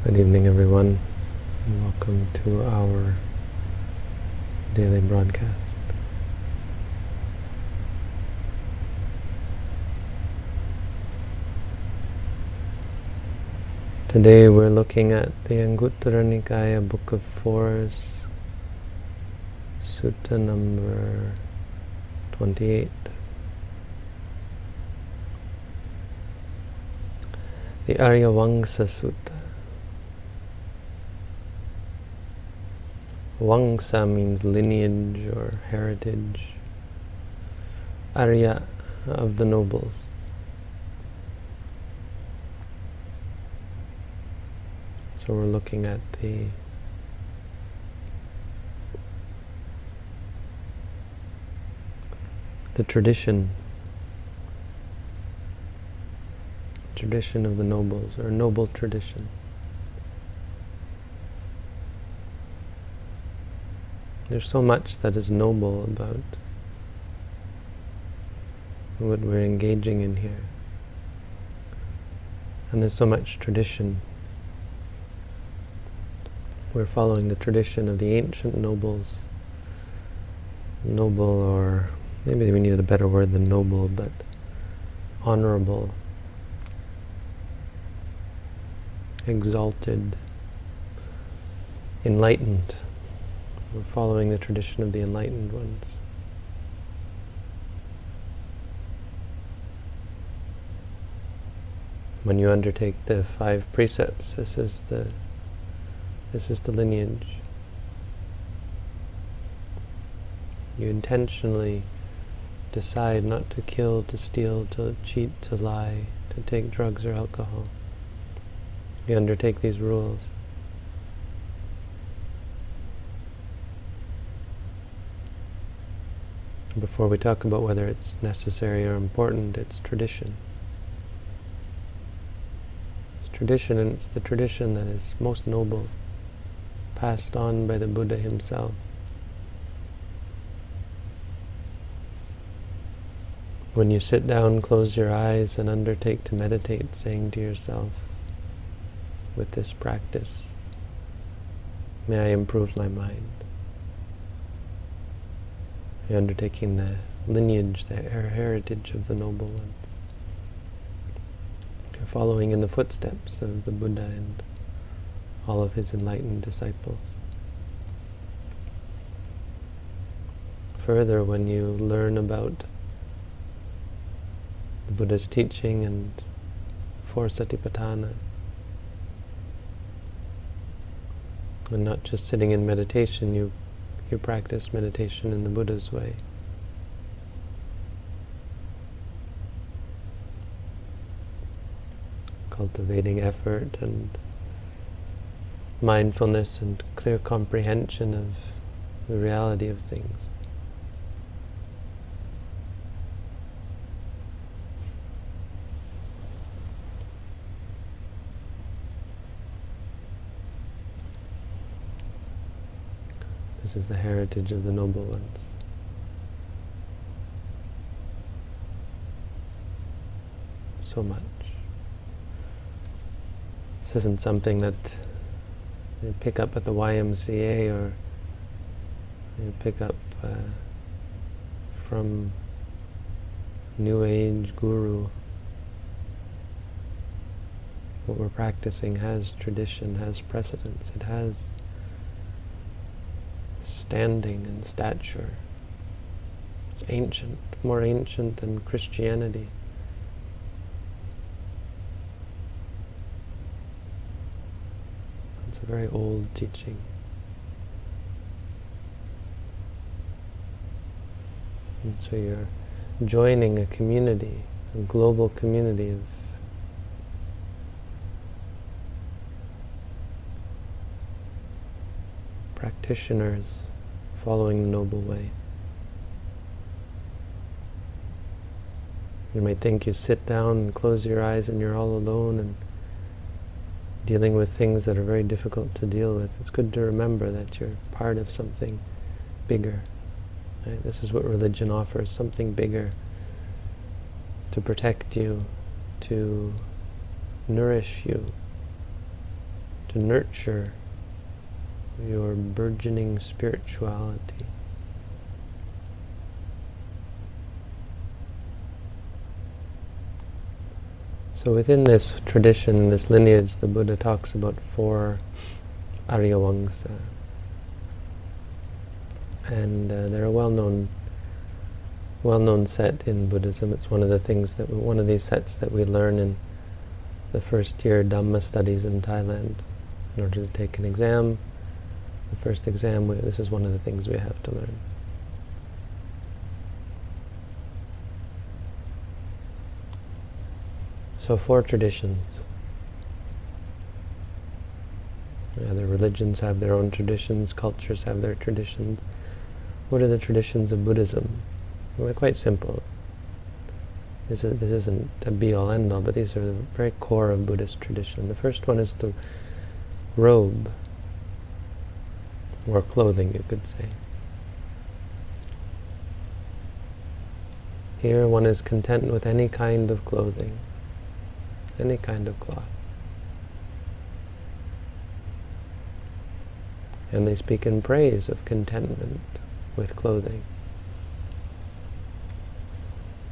Good evening, everyone. Welcome to our daily broadcast. Today we're looking at the Anguttara Nikaya Book of Fours, Sutta number 28. The Aryavamsa Sutta. Vamsa means lineage or heritage. Arya, of the nobles. So we're looking at the tradition of the nobles, or noble tradition. There's so much that is noble about what we're engaging in here. And there's so much tradition. We're following the tradition of the ancient nobles. Noble, or maybe we need a better word than noble, but honorable, exalted, enlightened. We're following the tradition of the enlightened ones. When you undertake the 5 precepts, this is the lineage. You intentionally decide not to kill, to steal, to cheat, to lie, to take drugs or alcohol. You undertake these rules. Before we talk about whether it's necessary or important, it's tradition. It's tradition, and it's the tradition that is most noble, passed on by the Buddha himself. When you sit down, close your eyes and undertake to meditate, saying to yourself, with this practice, may I improve my mind. You're undertaking the lineage, the heritage of the noble ones. You're following in the footsteps of the Buddha and all of his enlightened disciples. Further, when you learn about the Buddha's teaching and 4 Satipatthana, and not just sitting in meditation, you practice meditation in the Buddha's way. Cultivating effort and mindfulness and clear comprehension of the reality of things. This is the heritage of the noble ones. So much. This isn't something that you pick up at the YMCA or you pick up from New Age guru. What we're practicing has tradition, has precedence, it has standing and stature. It's ancient, more ancient than Christianity. It's a very old teaching. And so you're joining a community, a global community of practitioners following the noble way. You might think you sit down and close your eyes and you're all alone and dealing with things that are very difficult to deal with. It's good to remember that you're part of something bigger. Right? This is what religion offers, something bigger to protect you, to nourish you, to to nurture your burgeoning spirituality. So within this tradition, this lineage, the Buddha talks about 4 Aryavamsa. And they're a well-known set in Buddhism. It's one of the things that one of these sets that we learn in the first year Dhamma studies in Thailand. In order to take an exam, the first exam, this is one of the things we have to learn. So 4 traditions. Other religions have their own traditions, cultures have their traditions. What are the traditions of Buddhism? Well, they're quite simple. This isn't a be-all, end-all, but these are the very core of Buddhist tradition. The first one is the robe, or clothing, you could say. Here one is content with any kind of clothing, any kind of cloth. And they speak in praise of contentment with clothing.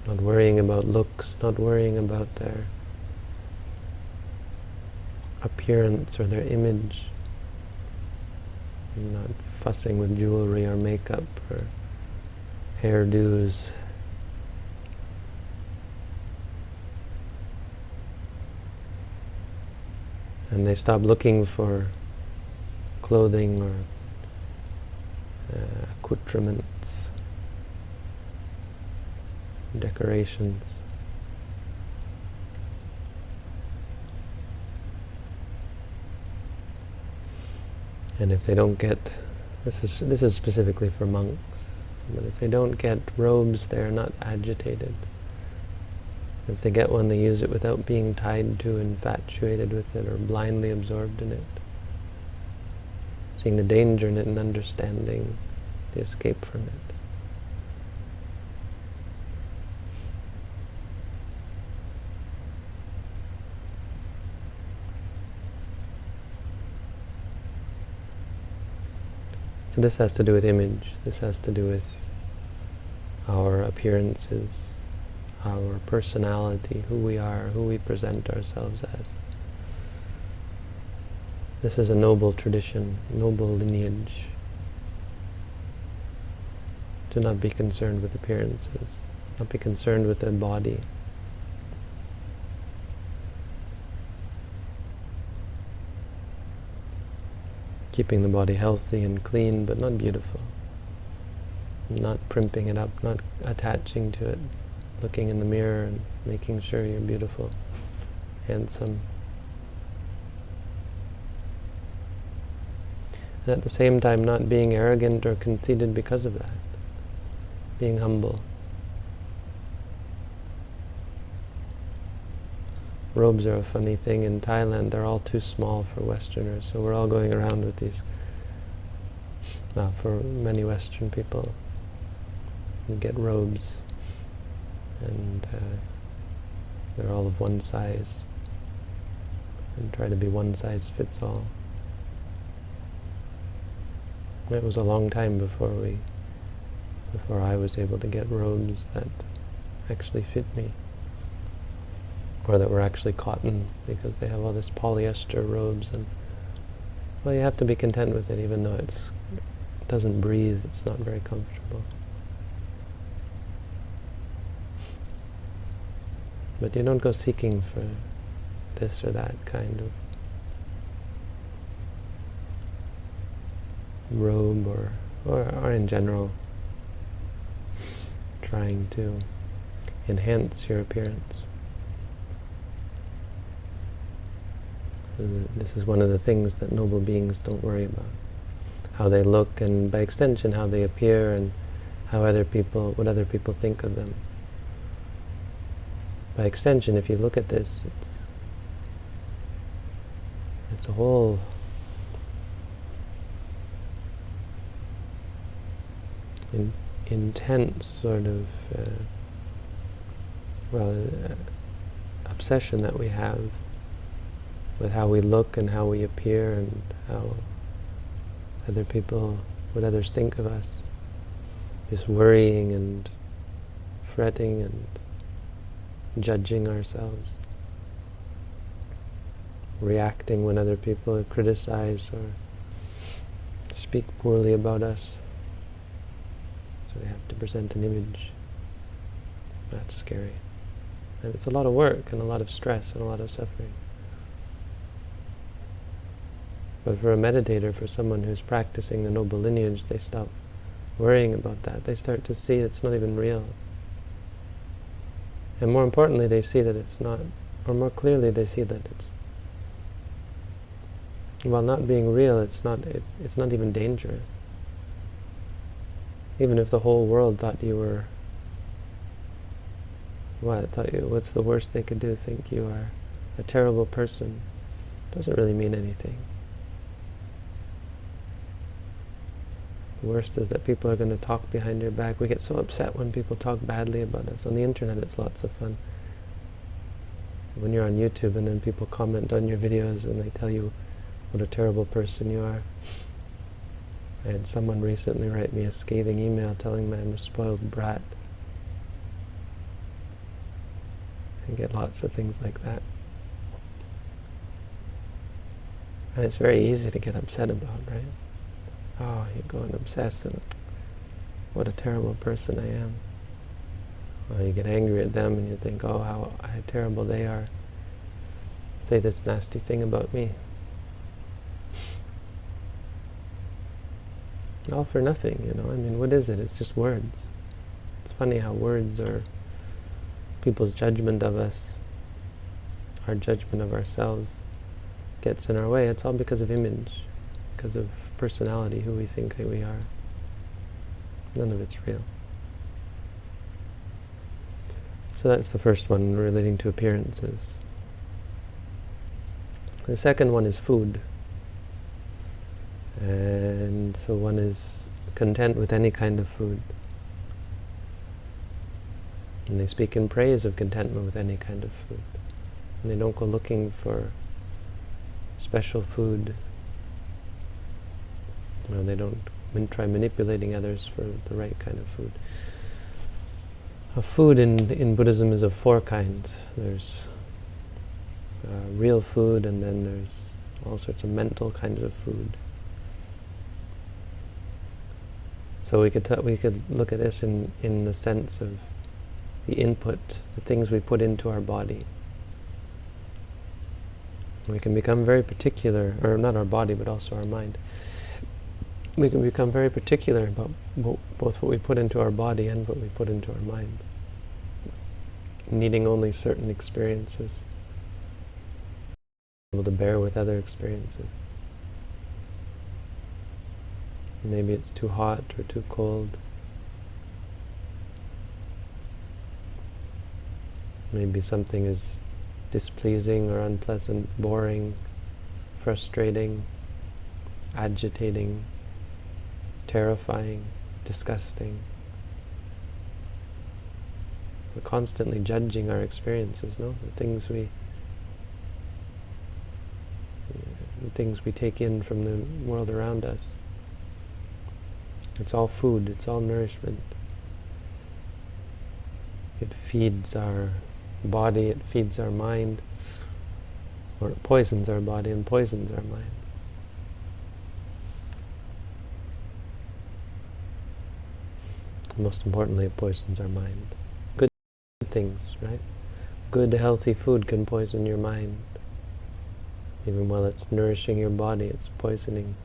Not worrying about looks, not worrying about their appearance or their image. Not fussing with jewelry or makeup or hairdos. And they stop looking for clothing or accoutrements, decorations. And if they don't get, this is specifically for monks, but if they don't get robes, they're not agitated. If they get one, they use it without being tied to, infatuated with it, or blindly absorbed in it. Seeing the danger in it and understanding the escape from it. So this has to do with image. This has to do with our appearances, our personality, who we are, who we present ourselves as. This is a noble tradition, noble lineage. To not be concerned with appearances, not be concerned with the body. Keeping the body healthy and clean, but not beautiful. Not primping it up, not attaching to it, looking in the mirror and making sure you're beautiful, handsome. And at the same time not being arrogant or conceited because of that. Being humble. Robes are a funny thing. In Thailand, they're all too small for Westerners, so we're all going around with these. Well, for many Western people, you get robes, and they're all of one size, and try to be one size fits all. It was a long time before I was able to get robes that actually fit me, or that were actually cotton, because they have all this polyester robes, and well, you have to be content with it, even though it doesn't breathe, it's not very comfortable. But you don't go seeking for this or that kind of robe, or in general trying to enhance your appearance. This is one of the things that noble beings don't worry about. How they look, and by extension how they appear, and how what other people think of them. By extension, if you look at this, it's a whole intense sort of obsession that we have with how we look and how we appear and how what others think of us. This worrying and fretting and judging ourselves, reacting when other people criticize or speak poorly about us. So we have to present an image. That's scary. And it's a lot of work and a lot of stress and a lot of suffering. But for a meditator, for someone who's practicing the noble lineage, they stop worrying about that. They start to see it's not even real. And more importantly, they see that it's not, or more clearly they see that it's, while not being real, it's not even dangerous. Even if the whole world thought you were, what's the worst they could do? Think you are a terrible person. Doesn't really mean anything. The worst is that people are going to talk behind your back. We get so upset when people talk badly about us. On the internet it's lots of fun. When you're on YouTube and then people comment on your videos and they tell you what a terrible person you are. I had someone recently write me a scathing email telling me I'm a spoiled brat. I get lots of things like that. And it's very easy to get upset about, right? Oh, you go and obsess and what a terrible person I am. Well, you get angry at them and you think, oh, how terrible they are. Say this nasty thing about me. All for nothing, I mean, what is it? It's just words. It's funny how words are people's judgment of us, our judgment of ourselves gets in our way. It's all because of image, because of personality, who we think that we are. None of it's real. So that's the first one, relating to appearances. The second one is food. And so one is content with any kind of food. And they speak in praise of contentment with any kind of food. And they don't go looking for special food. They don't try manipulating others for the right kind of food. Food in Buddhism is of four kinds. There's real food, and then there's all sorts of mental kinds of food. So we could look at this in the sense of the input, the things we put into our body. We can become very particular, or not our body, but also our mind. We can become very particular about both what we put into our body and what we put into our mind, needing only certain experiences, able to bear with other experiences. Maybe it's too hot or too cold. Maybe something is displeasing or unpleasant, boring, frustrating, agitating, terrifying, disgusting. We're constantly judging our experiences, no? The things we take in from the world around us. It's all food, it's all nourishment. It feeds our body, it feeds our mind, or it poisons our body and poisons our mind. Most importantly, it poisons our mind. Good things, right? Good, healthy food can poison your mind. Even while it's nourishing your body, it's poisoning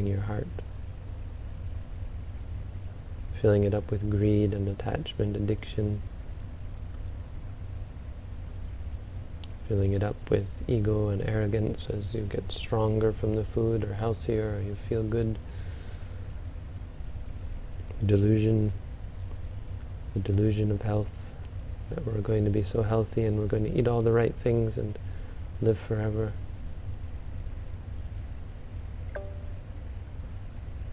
your heart. Filling it up with greed and attachment, addiction. Filling it up with ego and arrogance as you get stronger from the food, or healthier, or you feel good. Delusion, the delusion of health, that we're going to be so healthy and we're going to eat all the right things and live forever.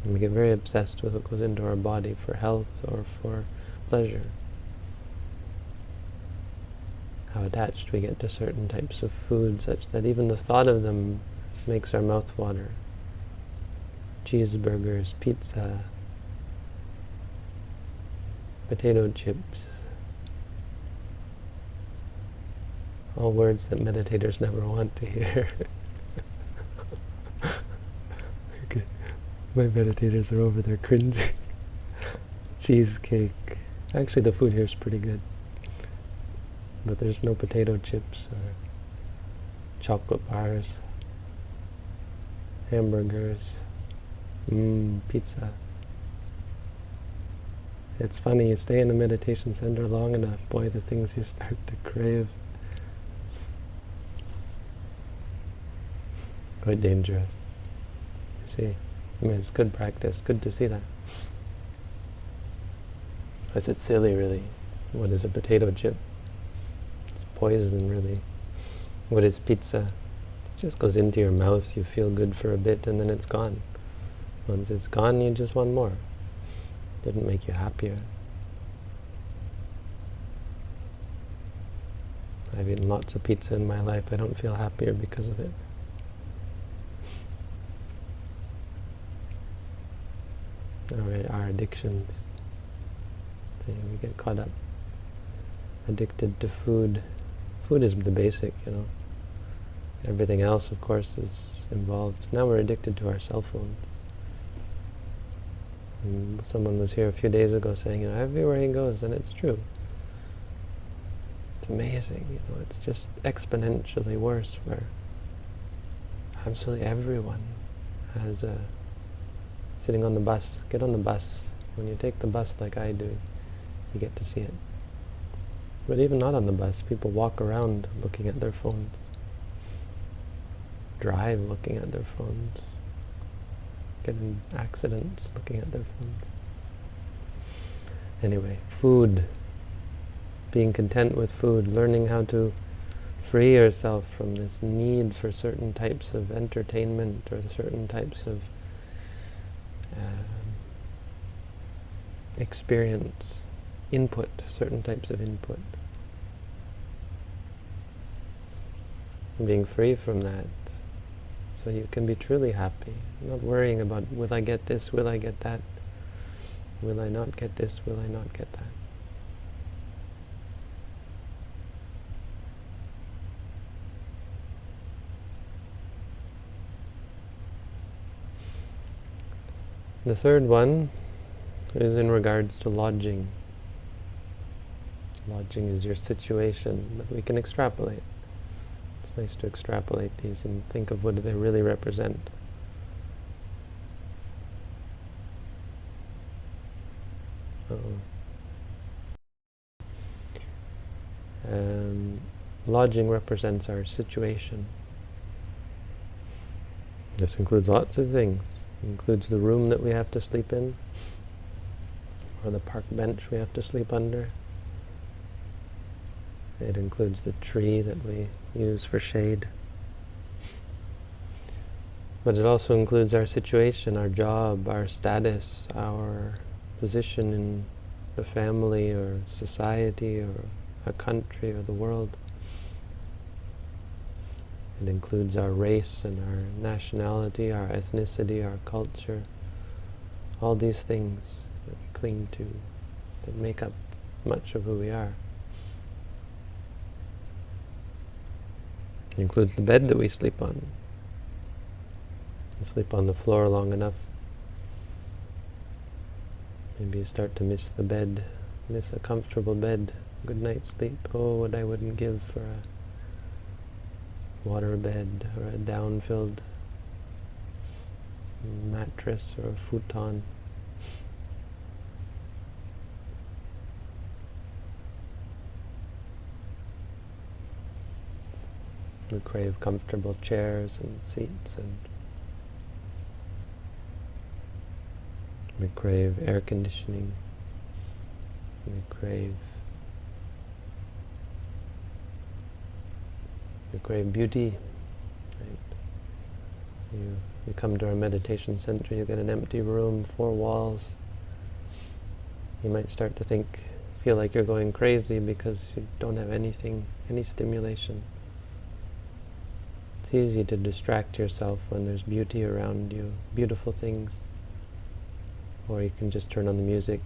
And we get very obsessed with what goes into our body for health or for pleasure. how attached we get to certain types of food, such that even the thought of them makes our mouth water. Cheeseburgers, pizza, potato chips, all words that meditators never want to hear. Okay. My meditators are over there cringing. Cheesecake. Actually, the food here is pretty good. But there's no potato chips or chocolate bars, hamburgers, pizza. It's funny, you stay in a meditation center long enough, boy, the things you start to crave. Quite dangerous. You see, I mean, it's good practice, good to see that. Is it silly, really? What is a potato chip? It's poison, really. What is pizza? It just goes into your mouth, you feel good for a bit, and then it's gone. Once it's gone, you just want more. Didn't make you happier. I've eaten lots of pizza in my life. I don't feel happier because of it. Our addictions. We get caught up, addicted to food. Food is the basic, you know. Everything else, of course, is involved. Now we're addicted to our cell phones. And someone was here a few days ago saying, you know, everywhere he goes, and it's true. It's amazing, you know. It's just exponentially worse, where absolutely everyone has sitting on the bus. Get on the bus. When you take the bus like I do, you get to see it. But even not on the bus, people walk around looking at their phones. Drive looking at their phones. Get in accidents looking at their phones. Anyway, food. Being content with food. Learning how to free yourself from this need for certain types of entertainment or certain types of experience, input, certain types of input. Being free from that, so you can be truly happy. Not worrying about, will I get this, will I get that? Will I not get this, will I not get that? The third one is in regards to lodging. Lodging is your situation, but we can extrapolate. It's nice to extrapolate these and think of what they really represent. Lodging represents our situation. This includes lots of things. It includes the room that we have to sleep in, or the park bench we have to sleep under. It includes the tree that we use for shade. But it also includes our situation, our job, our status, our position in the family or society or a country or the world. It includes our race and our nationality, our ethnicity, our culture, all these things that we cling to, that make up much of who we are. It includes the bed that we sleep on. You sleep on the floor long enough, maybe you start to miss the bed, miss a comfortable bed, good night's sleep. Oh, what I wouldn't give for a water bed or a down-filled mattress or a futon. We crave comfortable chairs and seats, and we crave air conditioning. We crave beauty. Right? You come to our meditation center, you get an empty room, 4 walls. You might start to think, feel like you're going crazy because you don't have anything, any stimulation. It's easy to distract yourself when there's beauty around you, beautiful things. Or you can just turn on the music.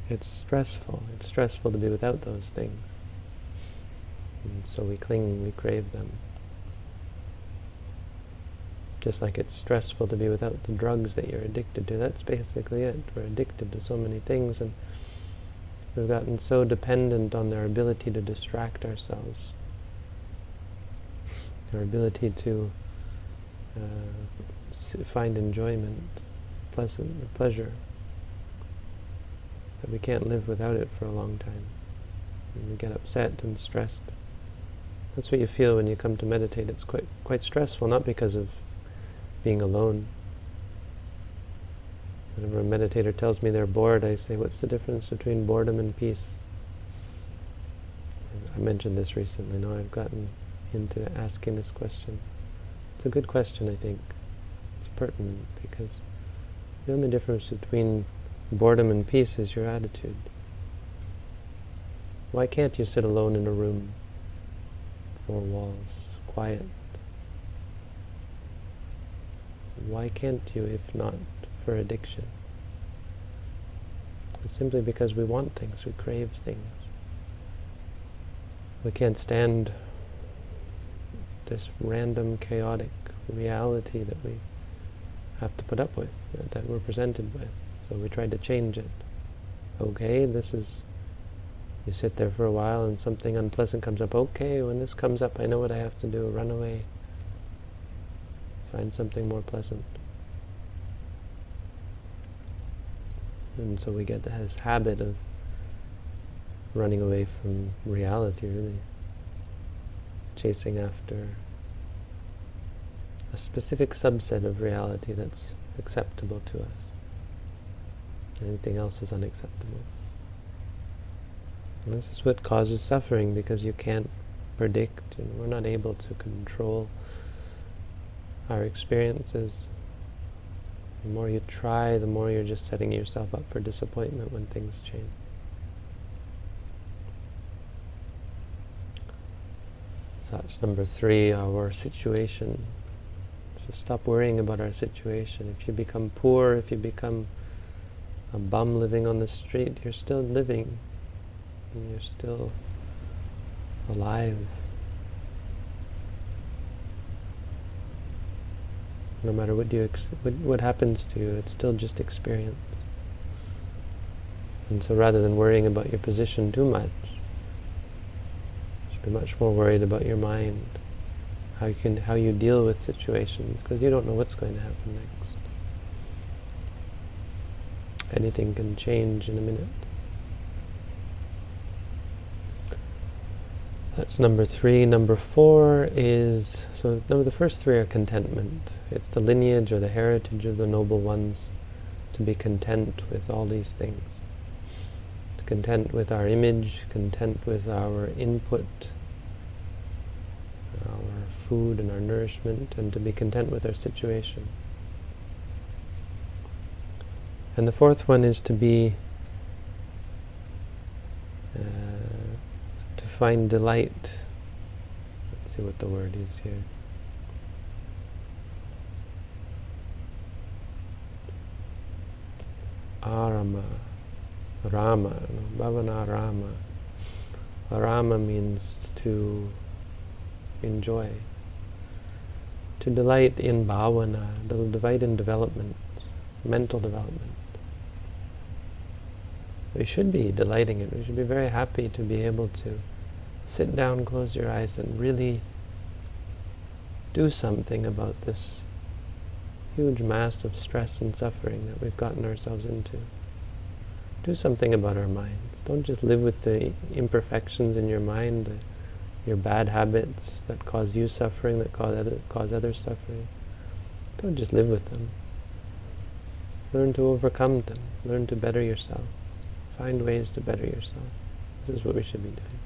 It's stressful. It's stressful to be without those things. And so we cling, we crave them. Just like it's stressful to be without the drugs that you're addicted to. That's basically it. We're addicted to so many things, and we've gotten so dependent on our ability to distract ourselves, our ability to find enjoyment, pleasure, that we can't live without it for a long time. And we get upset and stressed. That's what you feel when you come to meditate. It's quite stressful, not because of being alone. Whenever a meditator tells me they're bored, I say, what's the difference between boredom and peace? I mentioned this recently. Now I've gotten into asking this question. It's a good question, I think. It's pertinent, because the only difference between boredom and peace is your attitude. Why can't you sit alone in a room, four walls, quiet? Why can't you, if not for addiction? It's simply because we want things, we crave things. We can't stand this random, chaotic reality that we have to put up with, that we're presented with. So we try to change it. Okay, this is... You sit there for a while and something unpleasant comes up. Okay, when this comes up, I know what I have to do. Run away. Find something more pleasant. And so we get this habit of running away from reality, really. Chasing after a specific subset of reality that's acceptable to us. Anything else is unacceptable. And this is what causes suffering, because you can't predict, and we're not able to control our experiences. The more you try, the more you're just setting yourself up for disappointment when things change. So that's number 3, our situation. So stop worrying about our situation. If you become poor, if you become a bum living on the street, you're still living, and you're still alive. No matter what happens to you, it's still just experience. And so rather than worrying about your position too much, you should be much more worried about your mind, how you deal with situations, because you don't know what's going to happen next. Anything can change in a minute. That's number 3. Number 4 is, the first 3 are contentment. It's the lineage or the heritage of the noble ones to be content with all these things. Content with our image, content with our input, our food and our nourishment, and to be content with our situation. And the 4th one is to be to find delight. Let's see what the word is here. Arama, Rama, Bhavana Rama. Rama means to enjoy, to delight in bhavana, to delight in development, mental development. We should be delighting in it. We should be very happy to be able to sit down, close your eyes, and really do something about this huge mass of stress and suffering that we've gotten ourselves into. Do something about our minds. Don't just live with the imperfections in your mind, your bad habits that cause you suffering, that cause others suffering. Don't just live with them. Learn to overcome them. Learn to better yourself. Find ways to better yourself. This is what we should be doing.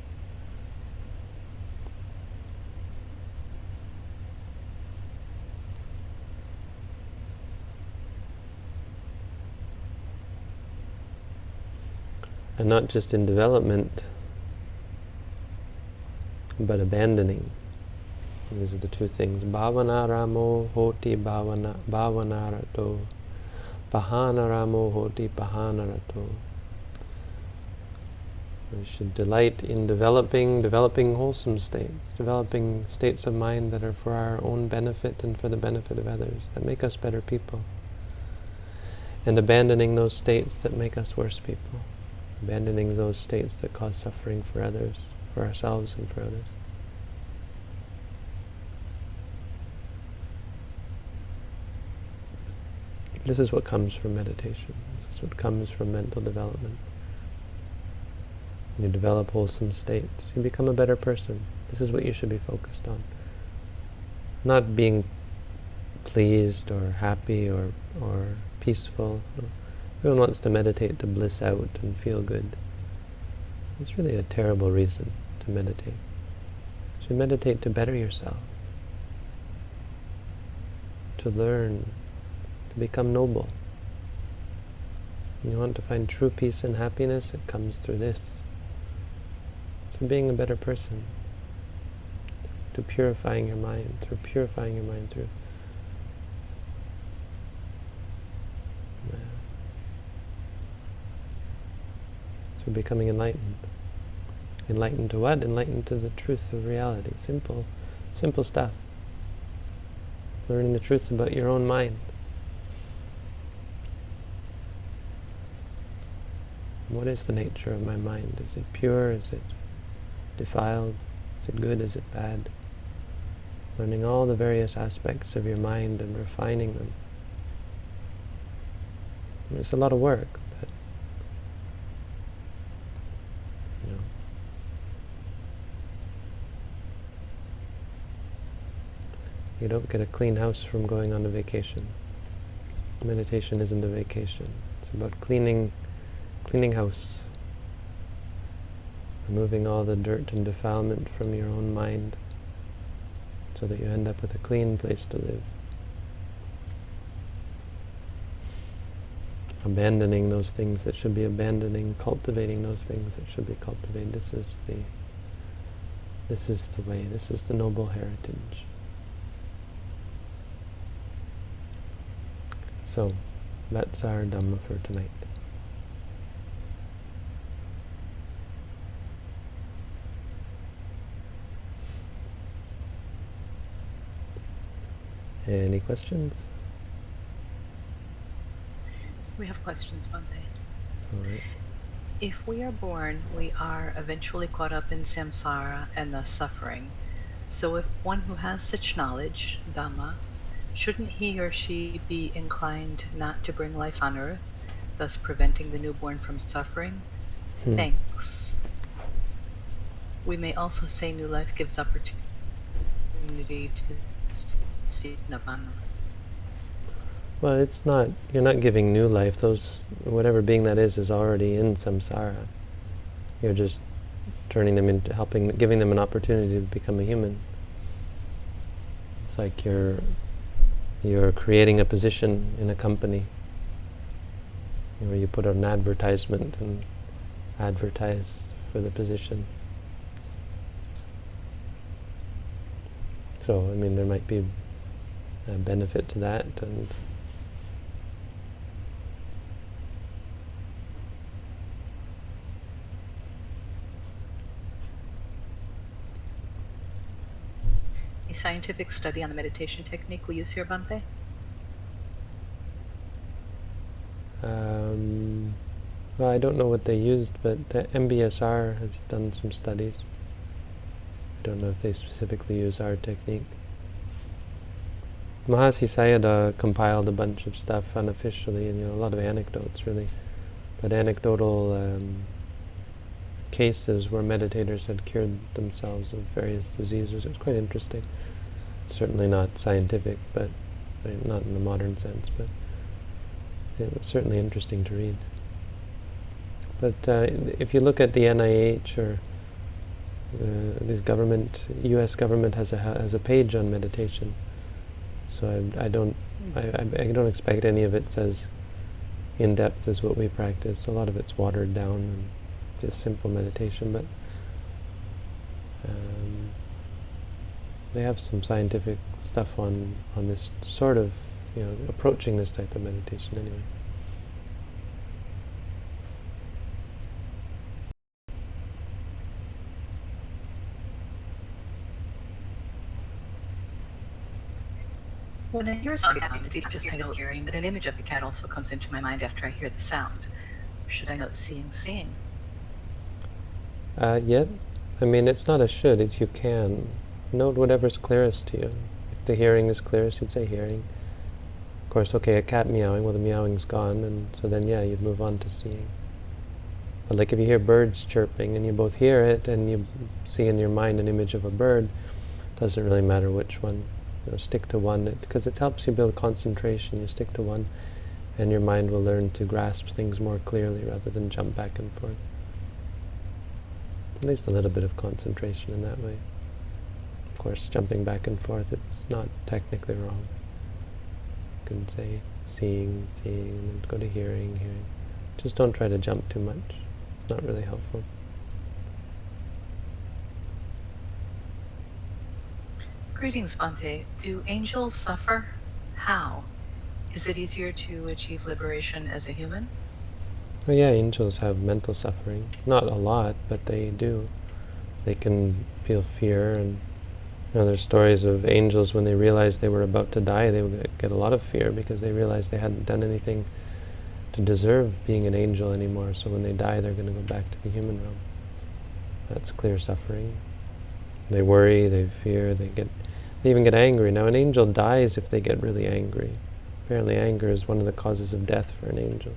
And not just in development, but abandoning. These are the two things. Bhavanaramo hoti bhavanarato. Pahanaramo hoti pahanarato. We should delight in developing wholesome states, developing states of mind that are for our own benefit and for the benefit of others, that make us better people. And abandoning those states that make us worse people. Abandoning those states that cause suffering for others, for ourselves and for others. This is what comes from meditation. This is what comes from mental development. You develop wholesome states. You become a better person. This is what you should be focused on. Not being pleased or happy or peaceful. No. Everyone wants to meditate to bliss out and feel good. It's really a terrible reason to meditate. You should meditate to better yourself. To learn. To become noble. You want to find true peace and happiness, it comes through this. To being a better person, to purifying your mind, through to becoming enlightened. Enlightened to what? Enlightened to the truth of reality. Simple stuff. Learning the truth about your own mind. What is the nature of my mind? Is it pure? Is it defiled? Is it good? Is it bad? Learning all the various aspects of your mind and refining them. It's a lot of work, but you don't get a clean house from going on a vacation. Meditation isn't a vacation. It's about cleaning house. Removing all the dirt and defilement from your own mind so that you end up with a clean place to live. Abandoning those things that should be abandoning, cultivating those things that should be cultivated. This is the way, this is the noble heritage. So, that's our Dhamma for tonight. Any questions? We have questions, Bhante. All right. If we are born, we are eventually caught up in samsara and thus suffering. So if one who has such knowledge, Dhamma, shouldn't he or she be inclined not to bring life on earth, thus preventing the newborn from suffering? Thanks. We may also say new life gives opportunity to seek nirvana. Well, it's not, you're not giving new life. Whatever being that is already in samsara. You're just turning them into, giving them an opportunity to become a human. It's like you're creating a position in a company where you put an advertisement and advertise for the position. So, I mean, there might be a benefit to that, and A scientific study on the meditation technique we use here, Bhante? Well, I don't know what they used, but MBSR has done some studies. I don't know if they specifically use our technique. Mahasi Sayadaw compiled a bunch of stuff unofficially, and a lot of anecdotes, really. But anecdotal cases where meditators had cured themselves of various diseases. It was quite interesting. Certainly not scientific, but not in the modern sense, but it was certainly interesting to read. But if you look at the NIH or this government, U.S. government has a page on meditation. So I don't expect any of it's as in depth as what we practice. A lot of it's watered down, and just simple meditation, but they have some scientific stuff on this sort of, approaching this type of meditation anyway. When I hear a sound, it's just kind of hearing, but an image of the cat also comes into my mind after I hear the sound. Should I note seeing? Yet, it's not a should, it's you can. Note whatever's clearest to you. If the hearing is clearest, you'd say hearing. Of course, okay, a cat meowing, well the meowing's gone, and so then you'd move on to seeing. But like if you hear birds chirping and you both hear it and you see in your mind an image of a bird, doesn't really matter which one. Stick to one, because it helps you build concentration. You stick to one and your mind will learn to grasp things more clearly rather than jump back and forth. At least a little bit of concentration in that way. Of course, jumping back and forth, it's not technically wrong. You can say seeing, and then go to hearing. Just don't try to jump too much. It's not really helpful. Greetings, Bhante. Do angels suffer? How? Is it easier to achieve liberation as a human? Well, yeah, angels have mental suffering. Not a lot, but they do. They can feel fear, and there's stories of angels when they realized they were about to die, they would get a lot of fear because they realized they hadn't done anything to deserve being an angel anymore. So when they die, they're going to go back to the human realm. That's clear suffering. They worry, they fear, they even get angry. Now, an angel dies if they get really angry. Apparently anger is one of the causes of death for an angel.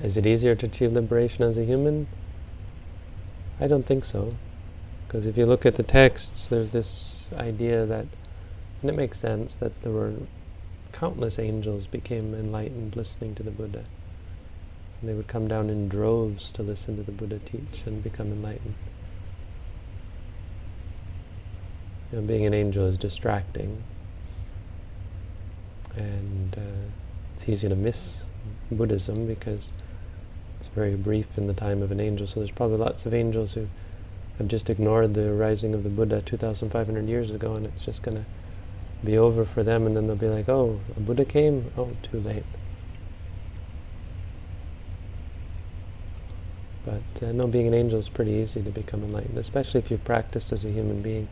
Is it easier to achieve liberation as a human? I don't think so. Because if you look at the texts, there's this idea that, and it makes sense, that there were countless angels became enlightened listening to the Buddha. And they would come down in droves to listen to the Buddha teach and become enlightened. Being an angel is distracting, and it's easy to miss Buddhism because it's very brief in the time of an angel. So there's probably lots of angels who have just ignored the rising of the Buddha 2,500 years ago, and it's just going to be over for them, and then they'll be like, oh, a Buddha came? Oh, too late. But no, being an angel is pretty easy to become enlightened, especially if you've practiced as a human being.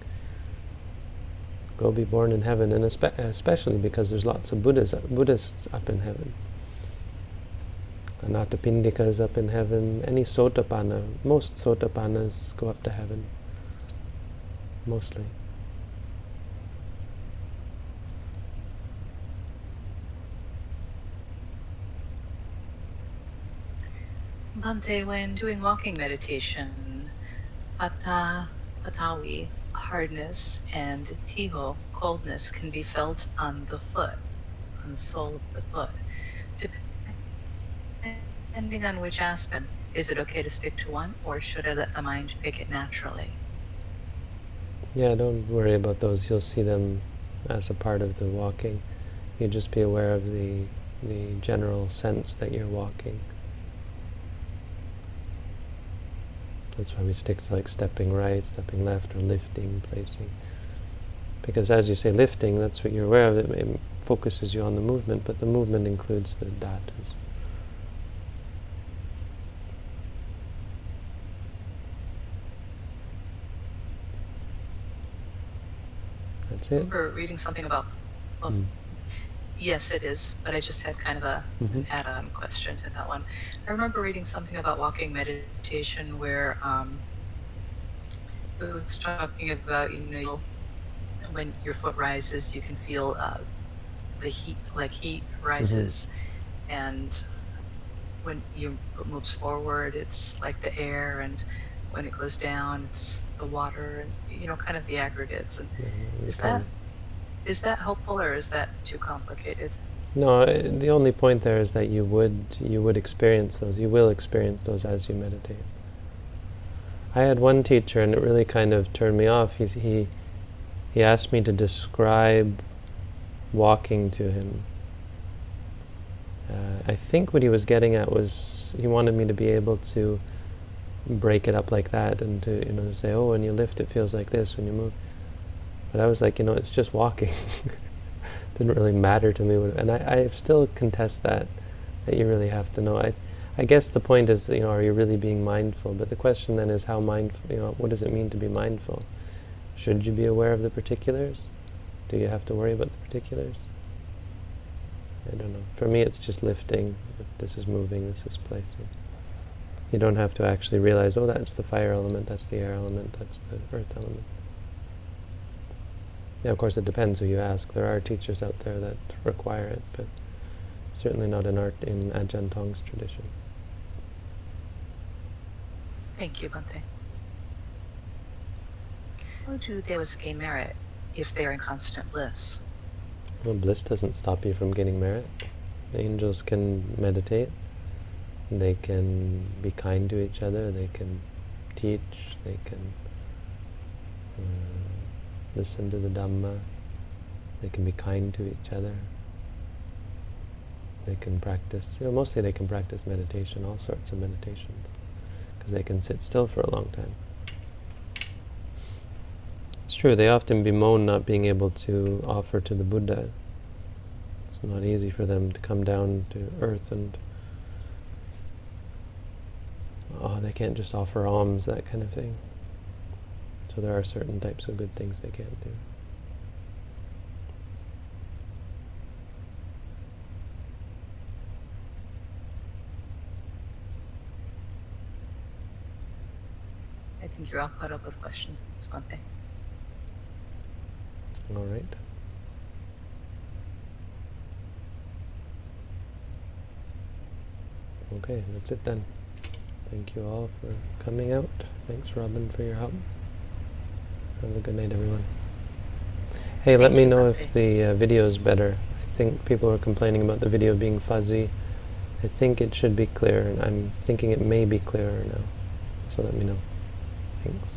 Go be born in heaven, and especially because there's lots of Buddhists up in heaven. Anathapindika is up in heaven. Any Sotapanna, most Sotapannas go up to heaven. Mostly. Bhante, when doing walking meditation, patawi, hardness, and tiho, coldness, can be felt on the foot, on the sole of the foot. Depending on which aspect, is it okay to stick to one, or should I let the mind pick it naturally? Yeah, don't worry about those. You'll see them as a part of the walking. You just be aware of the general sense that you're walking. That's why we stick to stepping right, stepping left, or lifting, placing. Because as you say, lifting, that's what you're aware of. It focuses you on the movement, but the movement includes the dhatus. That's it. I remember reading something about, yes, it is, but I just had kind of an add-on question to that one. I remember reading something about walking meditation where it was talking about, when your foot rises, you can feel the heat, heat rises, and when your foot moves forward, it's like the air, and when it goes down, it's the water, and kind of the aggregates. And is that helpful, or is that too complicated? No, the only point there is that you would experience those. You will experience those as you meditate. I had one teacher, and it really kind of turned me off. He asked me to describe walking to him, I think what he was getting at was he wanted me to be able to break it up like that and to, say, oh, when you lift it feels like this, when you move. But I was like, it's just walking. Didn't really matter to me. And I still contest that you really have to know. I guess the point is, are you really being mindful? But the question then is how mindful, what does it mean to be mindful? Should you be aware of the particulars? Do you have to worry about the particulars? I don't know. For me, it's just lifting. This is moving, this is placing. You don't have to actually realize, oh, that's the fire element, that's the air element, that's the earth element. Yeah, of course, it depends who you ask. There are teachers out there that require it, but certainly not in Ajahn Tong's tradition. Thank you, Bhante. How do devas gain merit if they are in constant bliss? Well, bliss doesn't stop you from gaining merit. The angels can meditate. They can be kind to each other. They can teach. They can listen to the Dhamma. They can be kind to each other. They can practice, mostly they can practice meditation, all sorts of meditations, because they can sit still for a long time. It's true, they often bemoan not being able to offer to the Buddha. It's not easy for them to come down to earth and they can't just offer alms, that kind of thing. So there are certain types of good things they can't do. I think you're all caught up with questions, Bhante. All right. Okay, that's it then. Thank you all for coming out. Thanks, Robin, for your help. Have a good night, everyone. Hey, let me know if the video is better. I think people are complaining about the video being fuzzy. I think it should be clear, and I'm thinking it may be clearer now. So let me know. Thanks.